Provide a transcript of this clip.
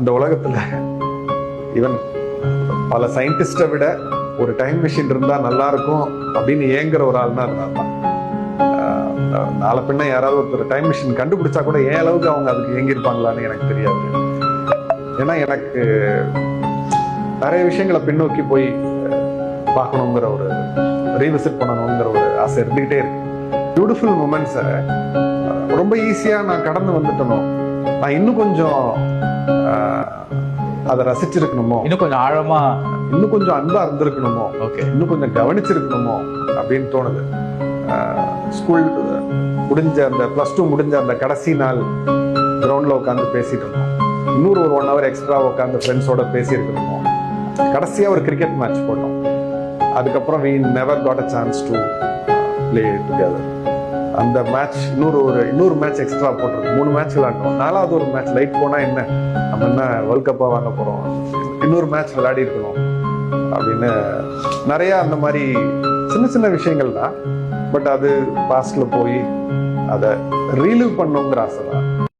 இந்த உலகத்துல ஈவன் பல சயின்டிஸ்டை விட ஒரு டைம் மிஷின் இருந்தா நல்லா இருக்கும் அப்படின்னு ஏங்குற ஒரு ஆள்னா அதுதான். நாளை பின்ன யாராவது ஒருத்தர் டைம் மிஷின் கண்டுபிடிச்சா கூட ஏன் அளவுக்கு அவங்க அதுக்கு ஏங்கிருப்பாங்களான்னு எனக்கு தெரியாது. ஏன்னா எனக்கு நிறைய விஷயங்களை பின்னோக்கி போய் பார்க்கணுங்கிற ஒரு ரீவிசிட் பண்ணணுங்கிற ஒரு ஆசை இருந்துகிட்டே இருக்கு. பியூட்டிஃபுல் மூமெண்ட்ஸை ரொம்ப ஈஸியா நான் கடந்து வந்துட்டனோ, நான் இன்னும் கொஞ்சம் அதை ரசிச்சிருக்கணுமோ, இன்னும் கொஞ்சம் ஆழமா, இன்னும் கொஞ்சம் அன்பா இருந்திருக்கணுமோ, இன்னும் கொஞ்சம் கவனிச்சிருக்கணுமோ அப்படின்னு தோணுது. ஸ்கூல் முடிஞ்ச அந்த +2 முடிஞ்ச அந்த கடைசி நாள் கிரவுண்ட்ல உட்காந்து பேசிட்டு இருந்தோம். இன்னொரு ஒரு 1 hour எக்ஸ்ட்ரா உட்காந்து ஃப்ரெண்ட்ஸோட பேசியிருக்கணுமோ. கடைசியா ஒரு கிரிக்கெட் மேட்ச் போட்டோம். அதுக்கப்புறம் we never got a chance to play together. அந்த மேட்ச் இன்னொரு மேட்ச் எக்ஸ்ட்ரா போட்டிருக்கோம். 3 மேட்ச் விளையாண்டோம். 4வது ஒரு மேட்ச் லைட் போனா என்ன, நம்ம என்ன வேர்ல்ட் கப்பா வாங்க போறோம், இன்னொரு மேட்ச் விளையாடி இருக்கணும் அப்படின்னு நிறைய அந்த மாதிரி சின்ன சின்ன விஷயங்கள் தான். பட் அது பாஸ்ட்ல போய் அதை ரீலிவ் பண்ணுங்கிற ஆசை தான்.